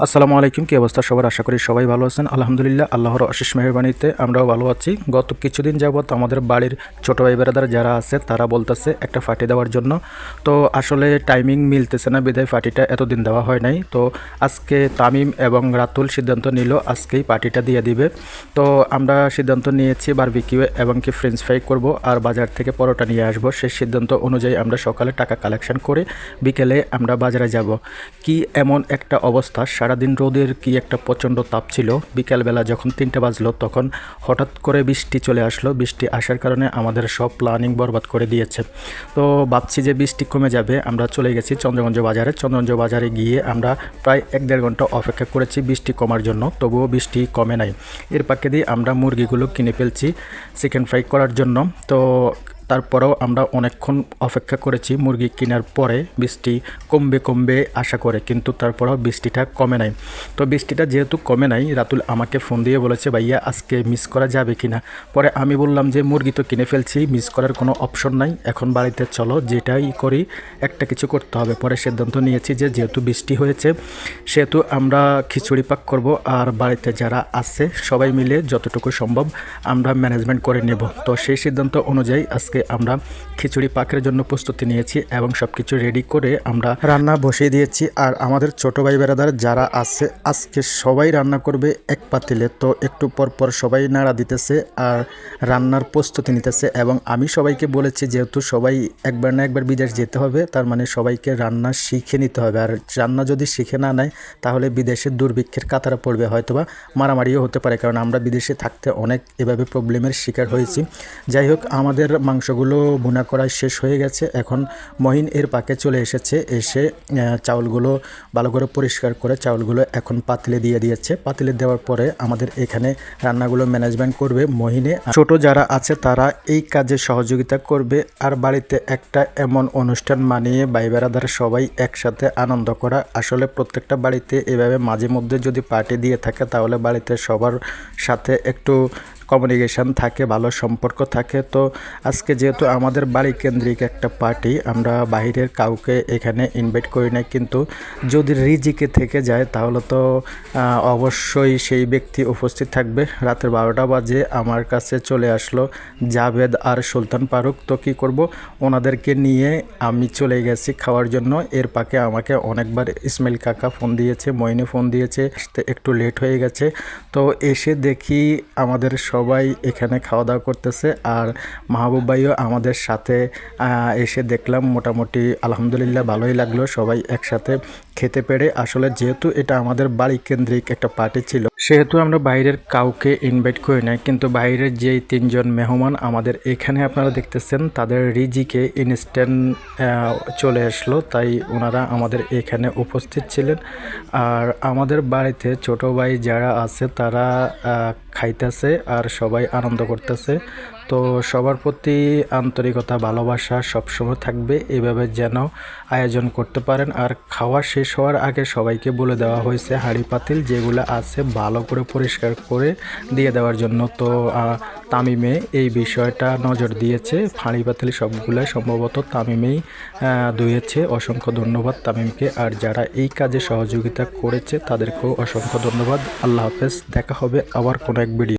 আসসালামু আলাইকুম। কি অবস্থা সবার? আশা করি সবাই ভালো আছেন। আলহামদুলিল্লাহ, আল্লাহর অশেষ মেহেরবানিতে আমরাও ভালো আছি। গত কিছুদিন যাবৎ আমাদের বাড়ির ছোটো ভাই বেড়াদার যারা আছে তারা বলতেছে একটা ফাটি দেওয়ার জন্য। তো আসলে টাইমিং মিলতেছে না, বিদায় পার্টিটা এতদিন দেওয়া হয় নাই। তো আজকে তামিম এবং রাতুল সিদ্ধান্ত নিল আজকেই পার্টিটা দিয়ে দিবে। তো আমরা সিদ্ধান্ত নিয়েছি বারবিকিউ এবং কি ফ্রেঞ্চ ফ্রাই করব আর বাজার থেকে পরোটা নিয়ে আসবো। সেই সিদ্ধান্ত অনুযায়ী আমরা সকালে টাকা কালেকশন করে বিকেলে আমরা বাজারে যাব। কি এমন একটা অবস্থা, সারাদিন রোদের কি একটা প্রচণ্ড তাপ ছিল। বিকালবেলা যখন 3টা বাজলো তখন হঠাৎ করে বৃষ্টি চলে আসলো। বৃষ্টি আসার কারণে আমাদের সব প্ল্যানিং বরবাদ করে দিয়েছে। তো ভাবছি যে বৃষ্টি কমে যাবে, আমরা চলে গেছি চন্দ্রগঞ্জ বাজারে। চন্দ্রগঞ্জ বাজারে গিয়ে আমরা প্রায় 1-1.5 ঘন্টা অপেক্ষা করেছি বৃষ্টি কমার জন্য, তবুও বৃষ্টি কমে নাই। এর পাকে দিয়ে আমরা মুরগিগুলো কিনে ফেলছি চিকেন ফ্রাই করার জন্য। তো তারপরেও আমরা অনেকক্ষণ অপেক্ষা করেছি মুরগি কেনার পরে বৃষ্টি কমবে আশা করে, কিন্তু তারপরেও বৃষ্টিটা কমে নাই। তো বৃষ্টিটা যেহেতু কমে নাই, রাতুল আমাকে ফোন দিয়ে বলেছে ভাইয়া আজকে মিস করা যাবে কি না। পরে আমি বললাম যে মুরগি তো কিনে ফেলছি, মিস করার কোনো অপশন নাই, এখন বাড়িতে চলো যেটাই করি একটা কিছু করতে হবে। পরে সিদ্ধান্ত নিয়েছি যে যেহেতু বৃষ্টি হয়েছে সেহেতু আমরা খিচুড়ি পাক করব আর বাড়িতে যারা আছে সবাই মিলে যতটুকু সম্ভব আমরা ম্যানেজমেন্ট করে নেব। তো সেই সিদ্ধান্ত অনুযায়ী আজকে আমরা খিচুড়ি পাকের জন্য প্রস্তুতি নিয়েছি এবং সব কিছু রেডি করে আমরা রান্না বসিয়ে দিয়েছি। আর আমাদের ছোট ভাই বেড়াদার যারা আছে আজকে সবাই রান্না করবে এক পাতিলে। তো একটু পর সবাই নাড়া দিতেছে আর রান্নার প্রস্তুতি নিতেছে। এবং আমি সবাইকে বলেছি যেহেতু সবাই একবার না একবার বিদেশ যেতে হবে, তার মানে সবাইকে রান্না শিখে নিতে হবে। আর রান্না যদি শিখে না নেয় তাহলে বিদেশে দুর্ভিক্ষের কাতারে পড়বে, হয়তোবা মারামারিও হতে পারে, কারণ আমরা বিদেশে থাকতে অনেক এভাবে প্রবলেমের শিকার হয়েছি। যাই হোক, আমাদের মাংসগুলো ভুনা করা শেষ হয়ে গেছে। এখন মহিন এর পাকে চলে এসেছে, এসে চাউলগুলো ভালো করে পরিষ্কার করে চাউলগুলো এখন পাতিলে দিয়ে দিয়েছে। পাতিলে দেওয়ার পরে আমাদের এখানে রান্নাগুলো ম্যানেজমেন্ট করবে মহিনে। ছোট যারা আছে তারা এই কাজে সহযোগিতা করবে। আর বাড়িতে একটা এমন অনুষ্ঠান মানিয়ে ভাই বেড়াদার সবাই একসাথে আনন্দ করা। আসলে প্রত্যেকটা বাড়িতে এভাবে মাঝে মধ্যে যদি পার্টি দিয়ে থাকে তাহলে বাড়িতে সবার সাথে একটু কমিউনিকেশান থাকে, ভালো সম্পর্ক থাকে। তো আজকে যেহেতু আমাদের বাড়ি কেন্দ্রিক একটা পার্টি, আমরা বাইরের কাউকে এখানে ইনভাইট করি না, কিন্তু যদি রিজিকে থেকে যায় তাহলে তো অবশ্যই সেই ব্যক্তি উপস্থিত থাকবে। রাতের 12টা বাজে আমার কাছে চলে আসলো জাভেদ আর সুলতান ফারুক। তো কী করব, ওনাদেরকে নিয়ে আমি চলে গেছি খাওয়ার জন্য। এর পাকে আমাকে অনেকবার ইসমাইল কাকা ফোন দিয়েছে, মইনে ফোন দিয়েছে, একটু লেট হয়ে গেছে। তো এসে দেখি আমাদের সবাই এখানে খাওয়া দাওয়া করতেছে আর মাহবুব ভাইও আমাদের সাথে এসে দেখলাম। মোটামুটি আলহামদুলিল্লাহ ভালোই লাগলো সবাই একসাথে খেতে পেরে। আসলে যেহেতু এটা আমাদের বাড়ি কেন্দ্রিক একটা পার্টি ছিল সেহেতু আমরা বাইরের কাউকে ইনভাইট করি না, কিন্তু বাইরের যেই 3জন মেহমান আমাদের এখানে আপনারা দেখতেছেন তাদের রিজিকে ইনস্ট্যান্ট চলে আসলো, তাই ওনারা আমাদের এখানে উপস্থিত ছিলেন। আর আমাদের বাড়িতে ছোট ভাই যারা আছে তারা খাইতেছে আর সবাই আনন্দ করতেছে। তো সবার প্রতি আন্তরিকতা ভালোবাসা সবসময় থাকবে, এভাবে যেন আয়োজন করতে পারেন। আর খাওয়া শেষ হওয়ার আগে সবাইকে বলে দেওয়া হয়েছে হাঁড়ি পাতিল যেগুলো আছে ভালো করে পরিষ্কার করে দিয়ে দেওয়ার জন্য। তো তামিমে এই বিষয়টা নজর দিয়েছে, হাঁড়ি পাতিল সবগুলো সম্ভবত তামিমেই ধুয়েছে। অসংখ্য ধন্যবাদ তামিমকে, আর যারা এই কাজে সহযোগিতা করেছে তাদেরকেও অসংখ্য ধন্যবাদ। আল্লাহ হাফেজ, দেখা হবে আবার কোনো এক ভিডিও।